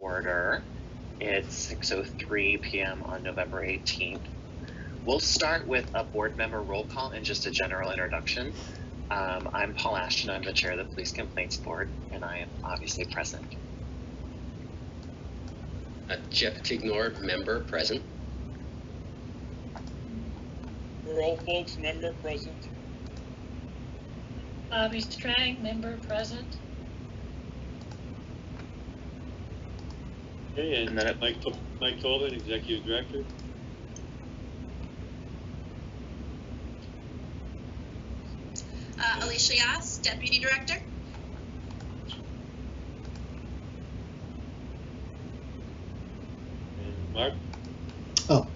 order. It's 6:03 p.m. on November 18th. We'll start with a board member roll call and just a general introduction. I'm Paul Ashton. I'm the chair of the Police Complaints Board, and I am obviously present. Jeff Tignor, member, present. Earl Folks, member, present. Bobby Strang, member, present. Okay, and then Mike Tobin, executive director. Alicia Yass, deputy director. And Mark.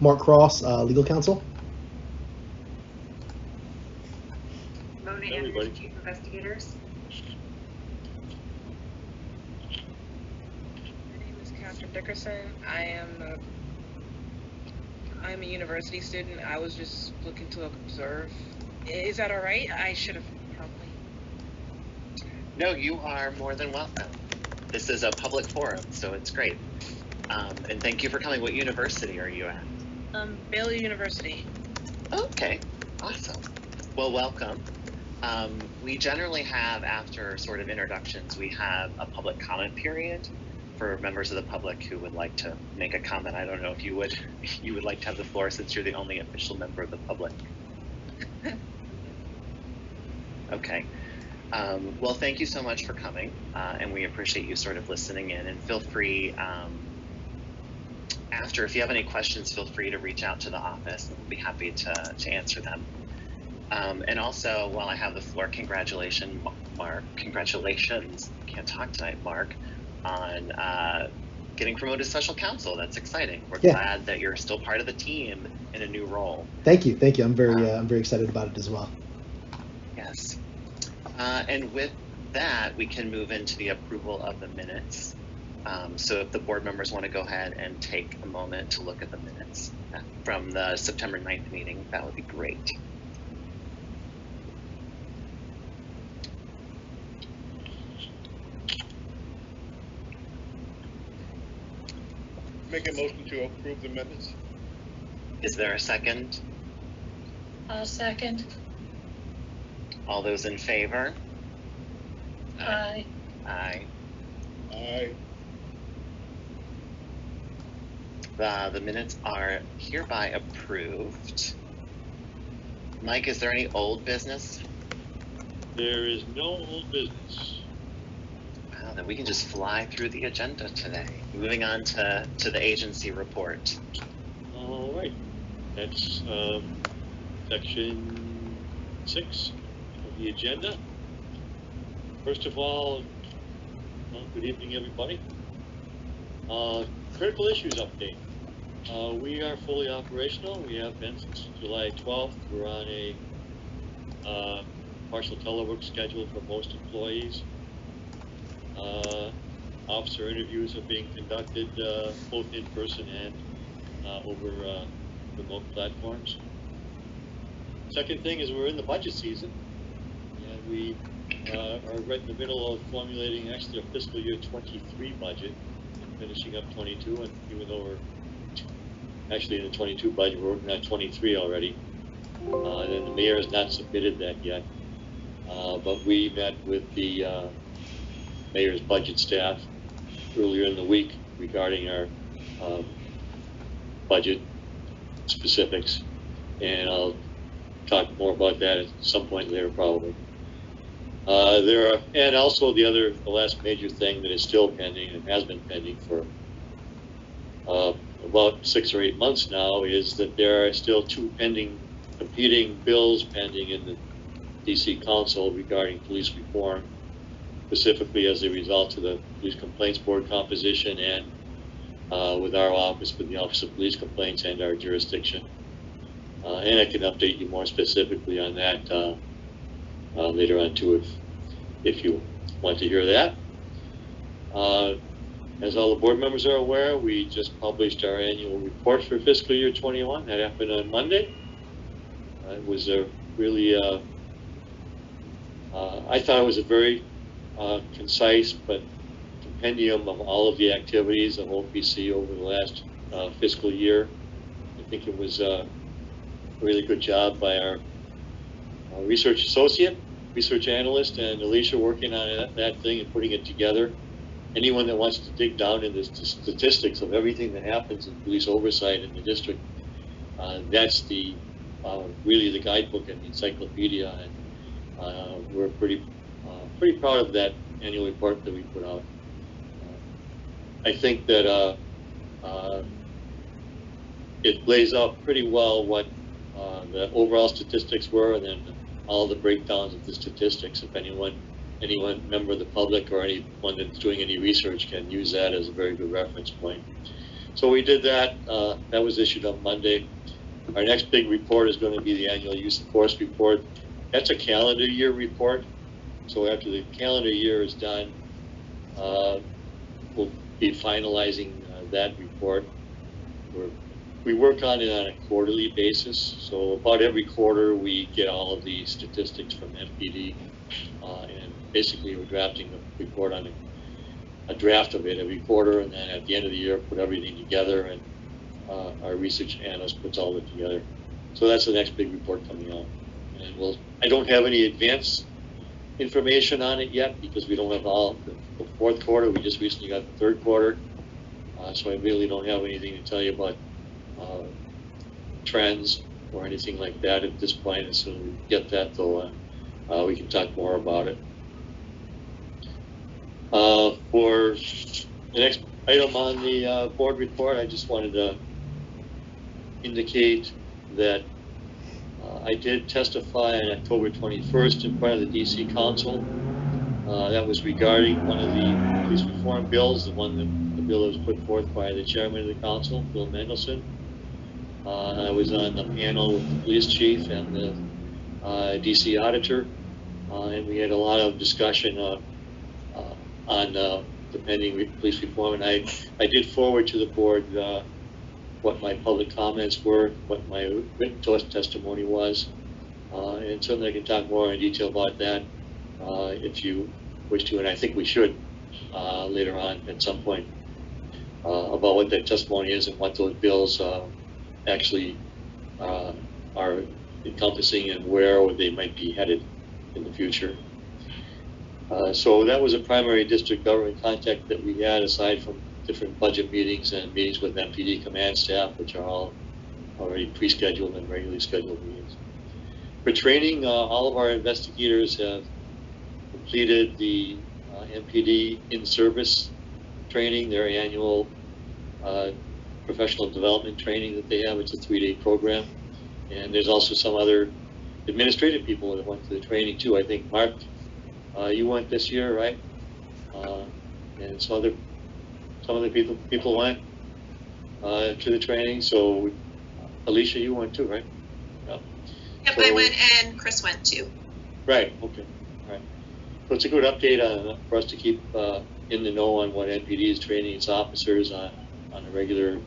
Mark Cross, legal counsel. Mona Everybody. Andrews, chief investigators. My name is Catherine Dickerson. I'm a university student. I was just looking to observe. Is that all right? I should have probably. No, you are more than welcome. This is a public forum, so it's great. And thank you for coming. What university are you at? Baylor University. Okay, awesome. Well, welcome. We generally have, after sort of introductions, we have a public comment period for members of the public who would like to make a comment. I don't know if you would like to have the floor since you're the only official member of the public. Okay. Well, thank you so much for coming, and we appreciate you sort of listening in. And feel free, after, if you have any questions, feel free to reach out to the office, and we'll be happy to answer them. And also, while I have the floor, congratulations, Mark. Congratulations, can't talk tonight, Mark, on getting promoted to special counsel. That's exciting. We're glad that you're still part of the team in a new role. Thank you. I'm very excited about it as well. Yes. And with that, we can move into the approval of the minutes. So if the board members want to go ahead and take a moment to look at the minutes from the September 9th meeting, that would be great. Make a motion to approve the minutes. Is there a second? I'll second. All those in favor? Aye. Aye. Aye. The minutes are hereby approved. Mike, is there any old business? There is no old business. Wow, then we can just fly through the agenda today. Moving on to the agency report. All right, that's section 6 of the agenda. First of all, good evening, everybody. Critical issues update. We are fully operational. We have been since July 12th. We're on a partial telework schedule for most employees. Officer interviews are being conducted both in person and over remote platforms. Second thing is we're in the budget season, and we are right in the middle of formulating actually a fiscal year 23 budget and finishing up 22. And even though we're actually in the 22 budget, we're working on 23 already. And the mayor has not submitted that yet. But we met with the mayor's budget staff earlier in the week regarding our budget specifics, and I'll talk more about that at some point later probably. And also the last major thing that is still pending and has been pending for about 6 or 8 months now is that there are still 2 competing bills pending in the DC Council regarding police reform, specifically as a result of the Police Complaints Board composition and with our office, with the Office of Police Complaints and our jurisdiction. And I can update you more specifically on that later on too, if you want to hear that. As all the board members are aware, we just published our annual report for fiscal year 21. That happened on Monday. It was a really, I thought it was a very concise but compendium of all of the activities of OPC over the last fiscal year. I think it was a really good job by our research associate, research analyst, and Alicia working on that thing and putting it together. Anyone that wants to dig down into the statistics of everything that happens in police oversight in the district, that's the really the guidebook and the encyclopedia, and we're pretty proud of that annual report that we put out. I think that it lays out pretty well what the overall statistics were, and then all the breakdowns of the statistics. If anyone member of the public or anyone that's doing any research can use that as a very good reference point. So we did that. That was issued on Monday. Our next big report is going to be the annual use of force report. That's a calendar year report. So after the calendar year is done, we'll be finalizing that report. We work on it on a quarterly basis. So about every quarter we get all of the statistics from MPD, and basically we're drafting the report on a draft of it every quarter, and then at the end of the year put everything together, and our research analyst puts all of it together. So that's the next big report coming out. And I don't have any advanced information on it yet because we don't have all the fourth quarter. We just recently got the third quarter, so I really don't have anything to tell you about trends or anything like that at this point. As soon as we get that, though, we can talk more about it. For the next item on the board report, I just wanted to indicate that I did testify on October 21st in front of the DC Council. That was regarding one of the police reform bills, the bill that was put forth by the chairman of the council, Bill Mendelson. I was on the panel with the police chief and the DC auditor, and we had a lot of discussion on the pending police reform. And I did forward to the board what my public comments were, what my written testimony was, and certainly I can talk more in detail about that if you wish to, and I think we should later on at some point about what that testimony is and what those bills actually are encompassing and where they might be headed in the future. So that was a primary district government contact that we had, aside from different budget meetings and meetings with MPD command staff, which are all already pre-scheduled and regularly scheduled meetings. For training, all of our investigators have completed the MPD in-service training, their annual professional development training that they have. It's a 3-day program. And there's also some other administrative people that went to the training too. I think, Mark, you went this year, right? And some other people went to the training. So Alicia, you went too, right? Yeah. Yep, So, I went and Chris went too. Right, okay, all right. So it's a good update for us to keep in the know on what NPD is training its officers on a regular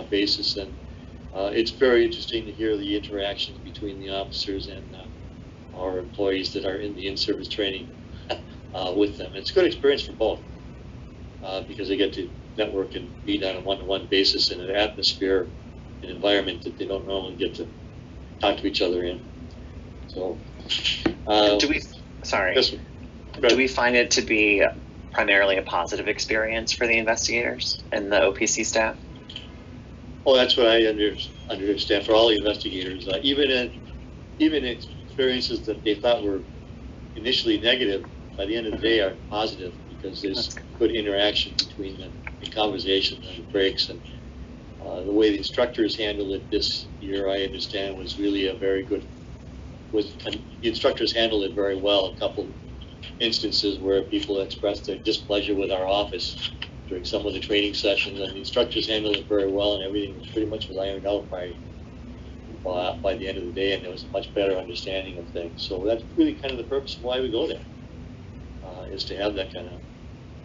basis. And it's very interesting to hear the interactions between the officers and our employees that are in the in-service training with them. It's a good experience for both because they get to network and meet on a one-to-one basis in an atmosphere, an environment that they don't normally get to talk to each other in. So, do we find it to be primarily a positive experience for the investigators and the OPC staff? Oh, that's what I understand for all the investigators. Even experiences that they thought were initially negative, by the end of the day are positive because there's good interaction between them, the conversation and the breaks, and the way the instructors handled it this year, I understand, was really a very good. The instructors handled it very well. A couple instances where people expressed their displeasure with our office during some of the training sessions, and the instructors handled it very well, and everything was pretty much ironed out by the end of the day, and there was a much better understanding of things. So that's really kind of the purpose of why we go there, is to have that kind of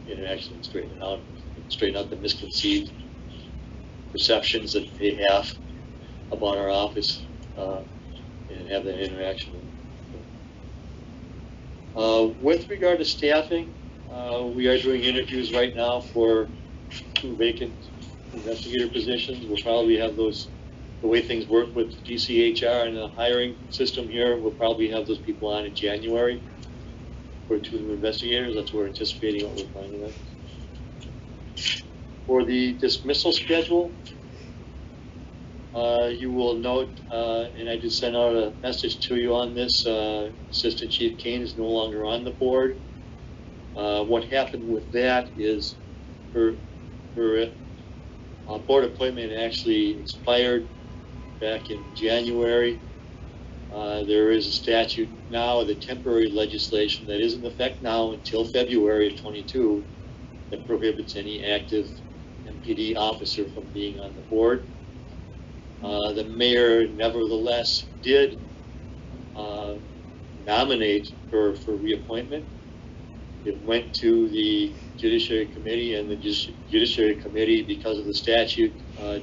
interaction and straighten out the misconceived perceptions that they have about our office, and have that interaction. With regard to staffing, We are doing interviews right now for 2 vacant investigator positions. We'll probably have those, the way things work with DCHR and the hiring system here, we'll probably have those people on in January for 2 new investigators. That's what we're anticipating, what we're finding out. For the dismissal schedule, you will note, and I just sent out a message to you on this, Assistant Chief Kane is no longer on the board. What happened with that is her board appointment actually expired back in January. There is a statute now, the temporary legislation that is in effect now until February of 22 that prohibits any active MPD officer from being on the board. The mayor nevertheless did nominate her for reappointment. It went to the Judiciary Committee, and the Judiciary Committee, because of the statute,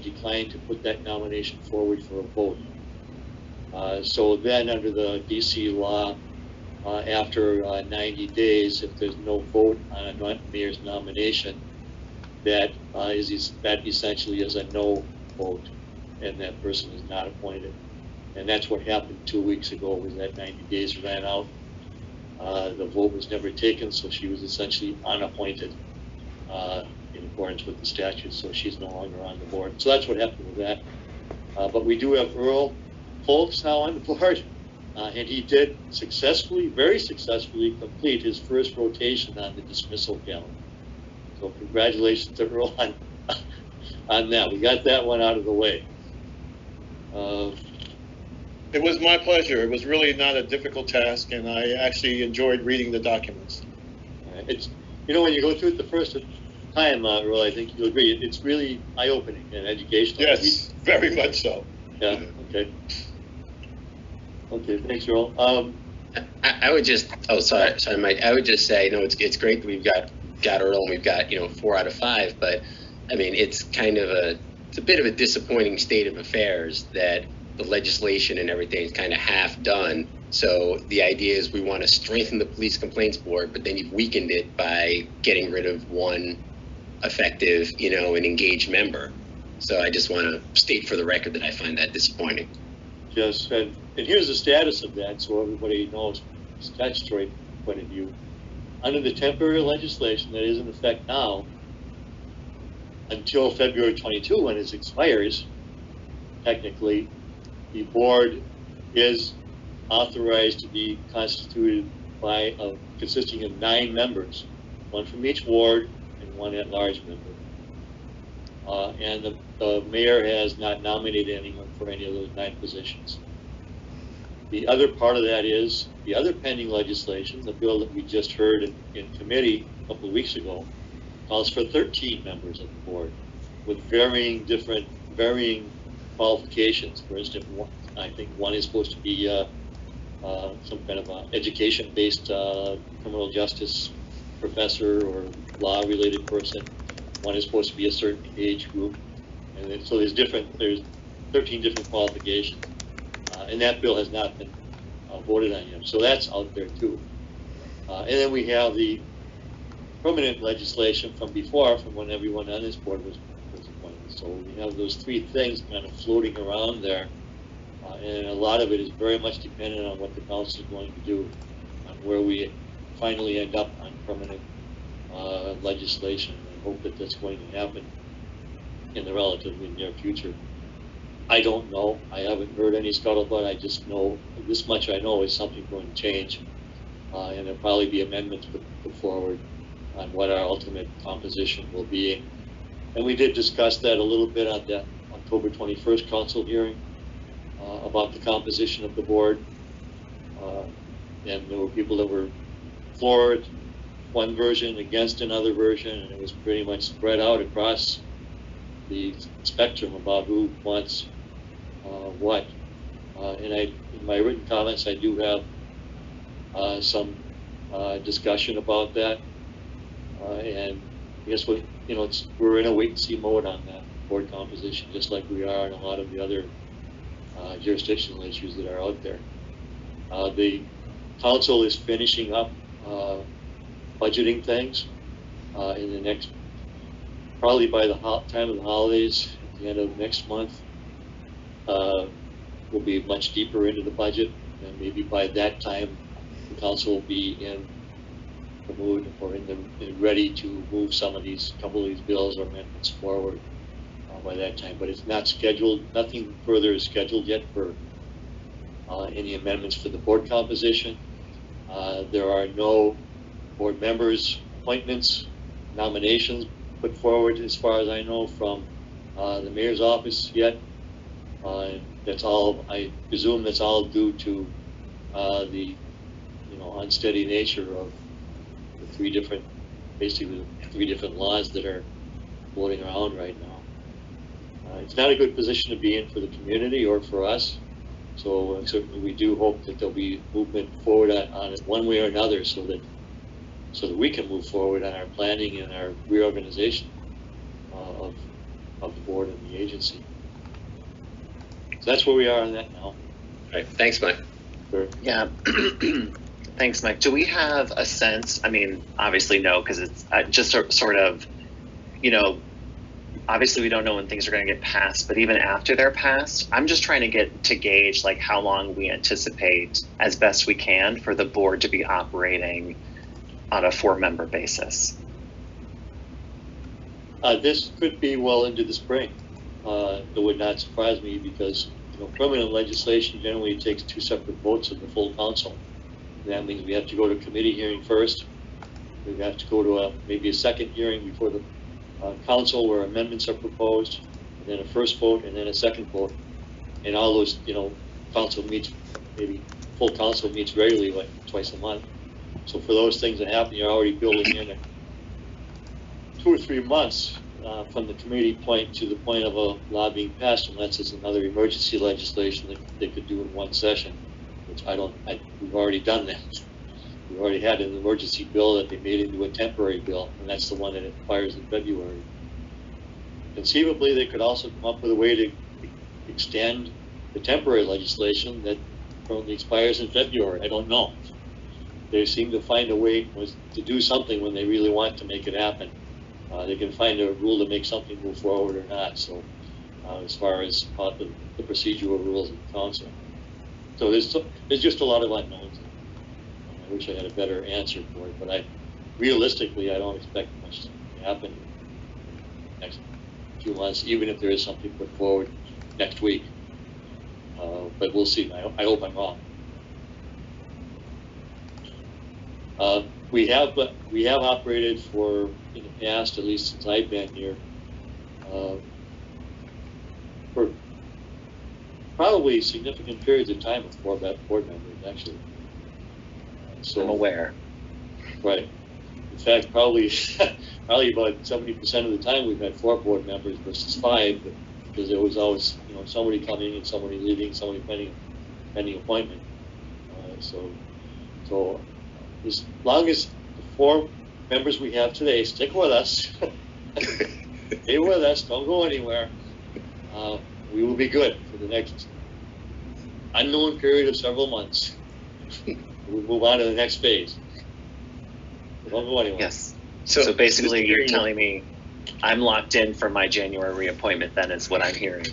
declined to put that nomination forward for a vote. So then under the DC law, after 90 days, if there's no vote on a mayor's nomination, that essentially is a no vote, and that person is not appointed. And that's what happened 2 weeks ago, was that 90 days ran out. The vote was never taken, so she was essentially unappointed in accordance with the statute, so she's no longer on the board. So that's what happened with that. But we do have Earl Folks now on the board, and he did successfully, very successfully complete his first rotation on the dismissal calendar. So congratulations to Earl on that. We got that one out of the way. It was my pleasure. It was really not a difficult task, and I actually enjoyed reading the documents. It's, you know, when you go through it the first time, Earl, I think you'll agree, it's really eye-opening and educational. Yes, very much so. Yeah, okay. Okay, thanks, Earl. I would just, sorry, Mike. I would just say, it's great that we've got Earl and we've got 4 out of 5, but I mean, it's a bit of a disappointing state of affairs that the legislation and everything is kind of half done. So the idea is we want to strengthen the police complaints board, but then you've weakened it by getting rid of one effective, and engaged member. So I just want to state for the record that I find that disappointing. Yes, and here's the status of that, so everybody knows statutory point of view. Under the temporary legislation that is in effect now, until February 22, when it expires, technically, the board is authorized to be constituted by consisting of 9 members, 1 from each ward and 1 at-large member. And the mayor has not nominated anyone for any of those 9 positions. The other part of that is the other pending legislation, the bill that we just heard in committee a couple of weeks ago, calls for 13 members of the board with varying qualifications. For instance, I think 1 is supposed to be some kind of education-based criminal justice professor or law-related person. 1 is supposed to be a certain age group, and then, so there's 13 different qualifications, and that bill has not been voted on yet. So that's out there too. And then we have the permanent legislation from before, from when everyone on this board was appointed. So we have those 3 things kind of floating around there, and a lot of it is very much dependent on what the council is going to do, on where we finally end up on permanent legislation. I hope that that's going to happen in the relatively near future. I don't know. I haven't heard any scuttlebutt. I just know this much. I know is something going to change, and there'll probably be amendments put forward on what our ultimate composition will be. And we did discuss that a little bit at the October 21st council hearing about the composition of the board. And there were people that were for one version, against another version, and it was pretty much spread out across the spectrum about who wants what. And in my written comments, I do have some discussion about that. And I guess we're in a wait-and-see mode on that board composition, just like we are on a lot of the other jurisdictional issues that are out there. The council is finishing up budgeting things in the next, probably by the time of the holidays, at the end of next month. We'll be much deeper into the budget, and maybe by that time, the council will be in the mood or ready to move some of these, couple of these bills or amendments forward by that time. But it's not scheduled. Nothing further is scheduled yet for any amendments for the board composition. There are no board members' appointments, nominations put forward, as far as I know, from the mayor's office yet. That's all. I presume that's all due to the unsteady nature of the three different laws that are floating around right now. It's not a good position to be in for the community or for us. So certainly we do hope that there'll be movement forward on it one way or another, so that we can move forward on our planning and our reorganization of the board and the agency. So that's where we are on that now. All right, thanks, Mike. Sure. Yeah. Thanks, Mike. Do we have a sense? I mean, obviously no, because it's just sort of, obviously we don't know when things are going to get passed, but even after they're passed, I'm just trying to gauge like how long we anticipate, as best we can, for the board to be operating on a 4-member basis. This could be well into the spring. It would not surprise me, because permanent legislation generally takes 2 separate votes of the full council. That means we have to go to committee hearing first. We have to go to maybe a second hearing before the council where amendments are proposed, and then a first vote, and then a second vote. And all those, council meets, maybe full council meets regularly, like twice a month. So for those things that happen, you're already building in 2 or 3 months from the committee point to the point of a law being passed, unless it's another emergency legislation that they could do in one session, which we've already done that. We've already had an emergency bill that they made into a temporary bill, and that's the one that expires in February. Conceivably, they could also come up with a way to extend the temporary legislation that currently expires in February. I don't know. They seem to find a way to do something when they really want to make it happen. They can find a rule to make something move forward or not. So, as far as the procedural rules of the council, so there's just a lot of unknowns. I wish I had a better answer for it, but realistically, I don't expect much to happen in the next few months, even if there is something put forward next week. But we'll see. I hope I'm wrong. We have operated for, in the past, at least since I've been here, for probably significant periods of time with 4 board members, actually. So I'm aware. Right. In fact, probably about 70% of the time we've had 4 board members versus 5, because there was always somebody coming and somebody leaving, somebody pending appointment. So as long as the 4 members we have today stick with us, stay with us, don't go anywhere, we will be good for the next unknown period of several months. We'll move on to the next phase. Don't go anywhere. Yes. So basically, you're telling me I'm locked in for my January reappointment. Then is what I'm hearing.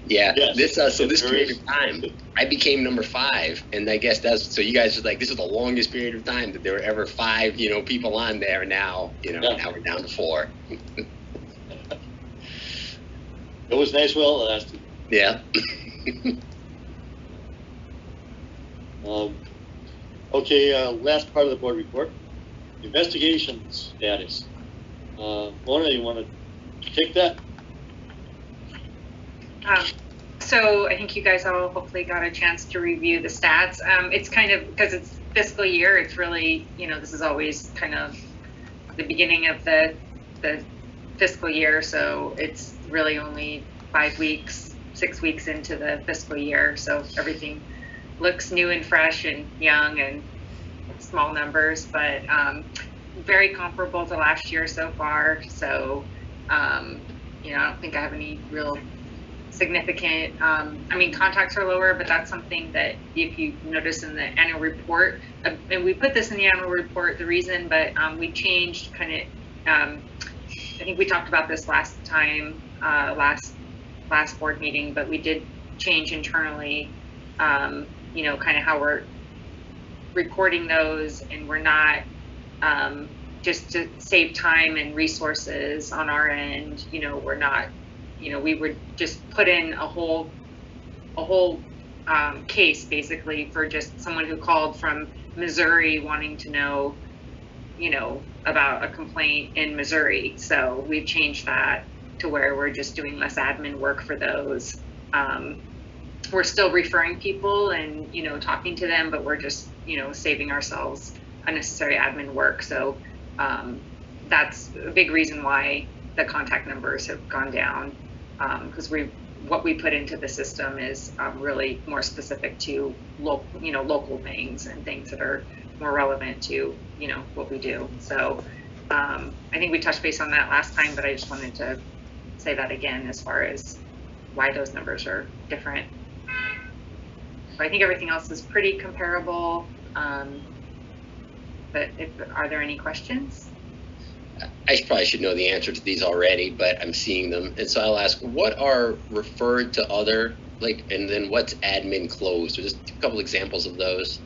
Yeah. Yes. This period of time, I became number 5, and I guess so. You guys are like, this is the longest period of time that there were ever 5, people on there. Now, now we're down to 4. It was nice while it lasted. Yeah. Okay, last part of the board report. Investigation status. Mona, you want to take that? So I think you guys all hopefully got a chance to review the stats. It's kind of, because it's fiscal year, it's really, this is always kind of the beginning of the fiscal year. So it's really only 5 weeks, 6 weeks into the fiscal year. So everything looks new and fresh and young and small numbers, but very comparable to last year so far. So, I don't think I have any real significant, I mean, contacts are lower, but that's something that if you notice in the annual report, and we put this in the annual report, the reason, but we changed kind of, I think we talked about this last time, last board meeting, but we did change internally, you know, kind of how we're recording those, and we're not, just to save time and resources on our end, you know, we're not, you know, we would just put in a whole case basically for just someone who called from Missouri wanting to know, you know, about a complaint in Missouri. So we've changed that to where we're just doing less admin work for those. We're still referring people and, you know, talking to them, but we're just, you know, saving ourselves unnecessary admin work. So that's a big reason why the contact numbers have gone down, because what we put into the system is really more specific to local things and things that are more relevant to, you know, what we do. So I think we touched base on that last time, but I just wanted to say that again as far as why those numbers are different. So I think everything else is pretty comparable. But are there any questions? I probably should know the answer to these already, but I'm seeing them. And so I'll ask, what are referred to other, like, and then what's admin closed? So just a couple examples of those.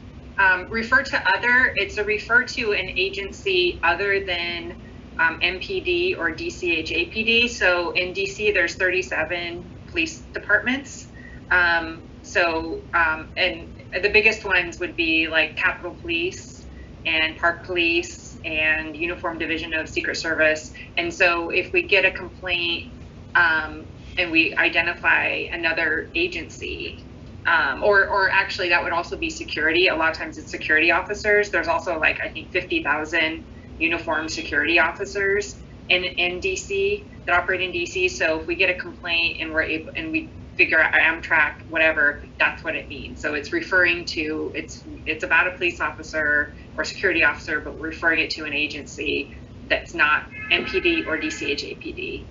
Refer to other, it's a refer to an agency other than MPD or DCHAPD. So in DC, there's 37 police departments. And the biggest ones would be like Capitol Police and Park Police and Uniform Division of Secret Service. And so if we get a complaint and we identify another agency, or actually that would also be security. A lot of times it's security officers. There's also like, I think 50,000 uniformed security officers in DC that operate in DC. So if we get a complaint and we're able, and we figure out Amtrak, whatever, that's what it means. So it's referring to, it's about a police officer or security officer, but we're referring it to an agency that's not MPD or DCHAPD,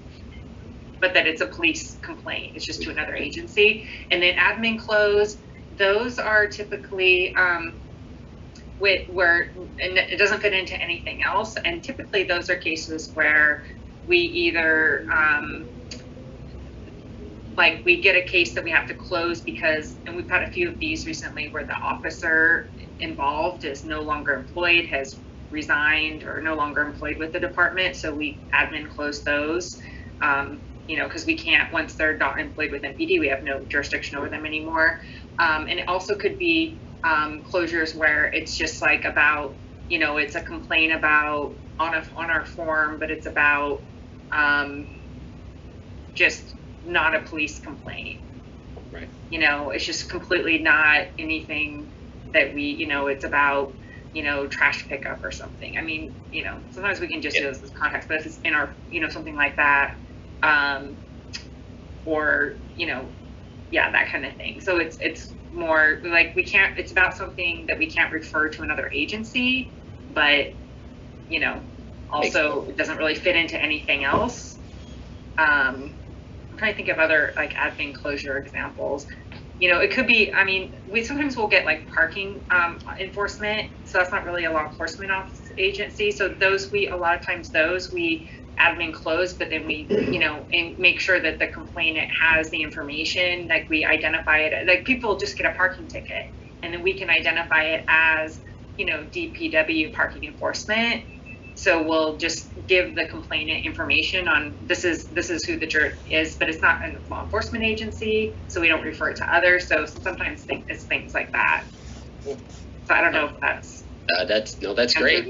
but that it's a police complaint. It's just to another agency. And then admin close, those are typically where and it doesn't fit into anything else. And typically those are cases where we either, like we get a case that we have to close because, and we've had a few of these recently where the officer involved is no longer employed, has resigned or no longer employed with the department. So we admin close those, you know, because we can't, once they're not employed with MPD, we have no jurisdiction over them anymore. And it also could be closures where it's just like about, you know, it's a complaint about on our form, but it's about just not a police complaint. Right. You know, it's just completely not anything that we, you know, it's about, you know, trash pickup or something. I mean, you know, sometimes we can just do those as contacts, but if it's in our, you know, something like that, or, you know, yeah, that kind of thing. So it's more like we can't, it's about something that we can't refer to another agency, but, you know, also it doesn't really fit into anything else. I'm trying to think of other like admin closure examples. You know, it could be, I mean, we sometimes will get like parking enforcement. So that's not really a law enforcement office agency. So those a lot of times we admin close, but then we, you know, and make sure that the complainant has the information, like we identify it, like people just get a parking ticket and then we can identify it as, you know, DPW parking enforcement. So we'll just give the complainant information on this is who the juror is, but it's not a law enforcement agency, so we don't refer it to others. So sometimes it's things like that. So I don't know if that's great.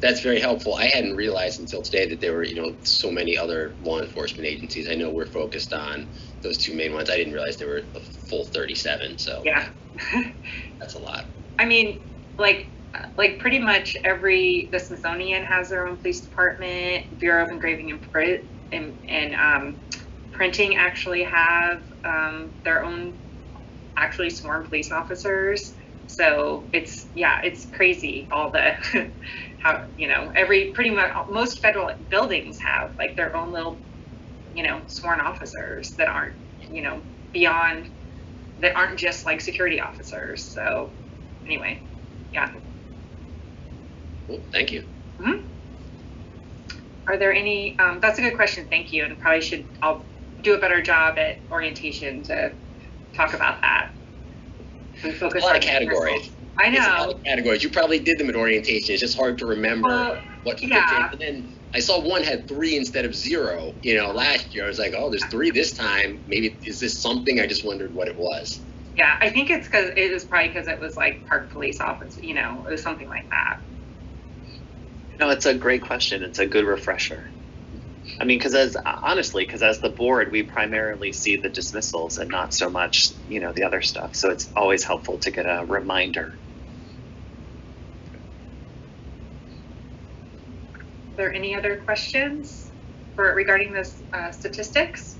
That's very helpful. I hadn't realized until today that there were, you know, so many other law enforcement agencies. I know we're focused on those two main ones. I didn't realize there were a full 37. So yeah, that's a lot. I mean, like pretty much the Smithsonian has their own police department. Bureau of Engraving and Printing actually have their own actually sworn police officers. So it's crazy all the how, you know, pretty much most federal buildings have like their own little, you know, sworn officers that aren't you know, beyond, that aren't just like security officers. So anyway, yeah. Cool. Thank you. Mm-hmm. Are there any, that's a good question, thank you, and probably I'll do a better job at orientation to talk about that. And focus A lot on of categories. I know. It's a lot of categories. You probably did them at orientation. It's just hard to remember what fits in. And then I saw one had 3 instead of 0, you know, last year. I was like, oh, there's 3 this time. Maybe, is this something? I just wondered what it was. Yeah, I think it's because it was probably because it was like park police officer, you know, it was something like that. No, it's a great question. It's a good refresher. I mean, because as the board, we primarily see the dismissals and not so much, you know, the other stuff. So it's always helpful to get a reminder. Are there any other questions regarding this statistics?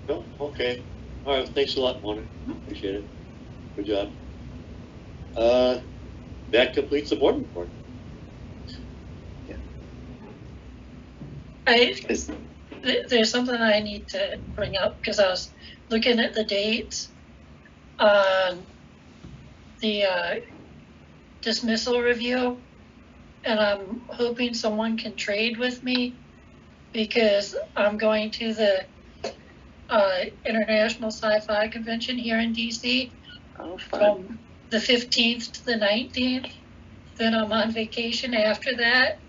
No? Okay. All right, thanks a lot, Mona. Appreciate it. Good job. That completes the board report. There's something I need to bring up because I was looking at the dates on the dismissal review, and I'm hoping someone can trade with me because I'm going to the International Sci-Fi Convention here in DC from the 15th to the 19th. Then I'm on vacation after that.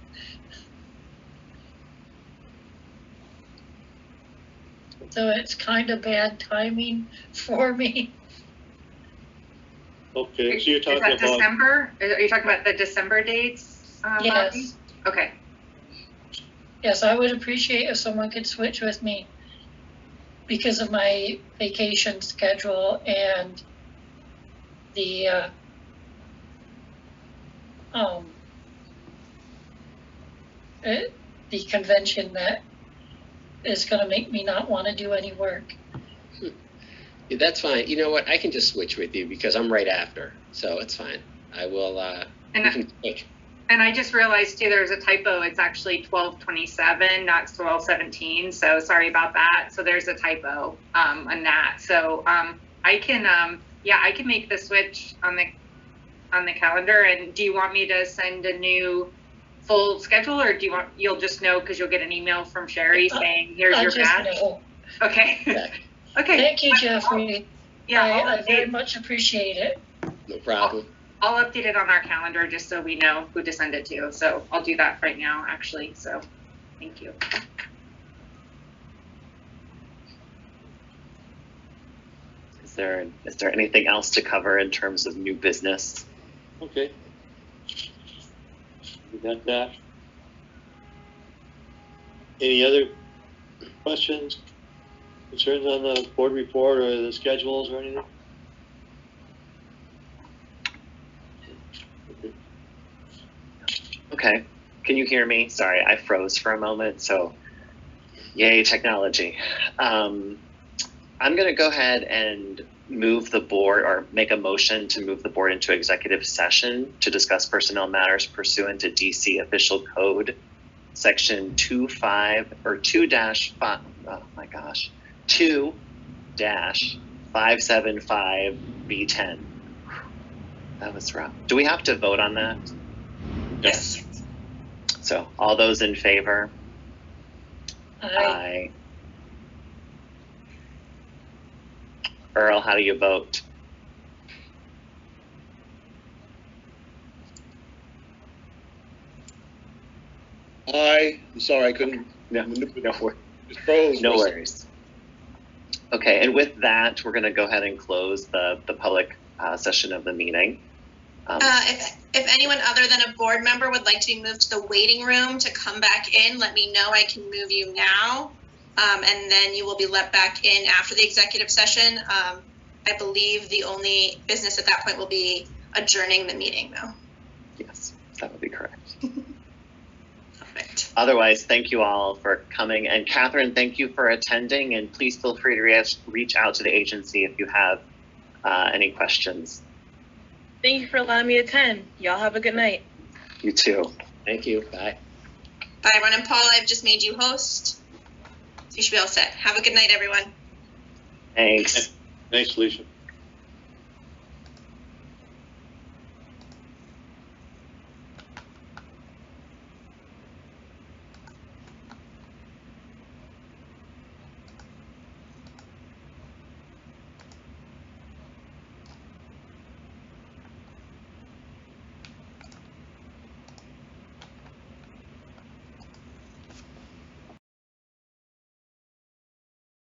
So it's kind of bad timing for me. Okay, so you're talking about December? Are you talking about the December dates? Yes. Bobby? Okay. Yes, I would appreciate if someone could switch with me because of my vacation schedule and the convention that is going to make me not want to do any work. Yeah, that's fine. You know what? I can just switch with you because I'm right after, so it's fine. I will. We can switch. And I just realized too, there's a typo. It's actually 12:27, not 12:17. So sorry about that. So there's a typo on that. So I can I can make the switch on the calendar. And do you want me to send a new full schedule, or do you'll just know because you'll get an email from Sherry saying here's your badge? Know. Okay. Yeah. Okay. Thank you, Jeffrey. Yeah, I very much appreciate it. No problem. I'll update it on our calendar just so we know who to send it to. So I'll do that right now, actually. So thank you. Is there anything else to cover in terms of new business? Okay. We got that. Any other questions, concerns on the board report or the schedules or anything? Okay. Can you hear me? Sorry, I froze for a moment. So, yay, technology. I'm going to go ahead and move the board or make a motion to move the board into executive session to discuss personnel matters pursuant to DC Official Code Section 2-575B10. That was rough. Do we have to vote on that? Yes. So all those in favor? Aye. Earl, how do you vote? I'm sorry, I couldn't. No Froze. No worries. Okay, and with that, we're going to go ahead and close the public session of the meeting. If anyone other than a board member would like to be moved to the waiting room to come back in, let me know. I can move you now. And then you will be let back in after the executive session. I believe the only business at that point will be adjourning the meeting, though. Yes, that would be correct. Perfect. Otherwise, thank you all for coming. And Catherine, thank you for attending. And please feel free to reach out to the agency if you have any questions. Thank you for allowing me to attend. Y'all have a good night. You too. Thank you. Bye. Bye, Ron and Paul. I've just made you host. You should be all set. Have a good night, everyone. Thanks. Thanks, Alicia.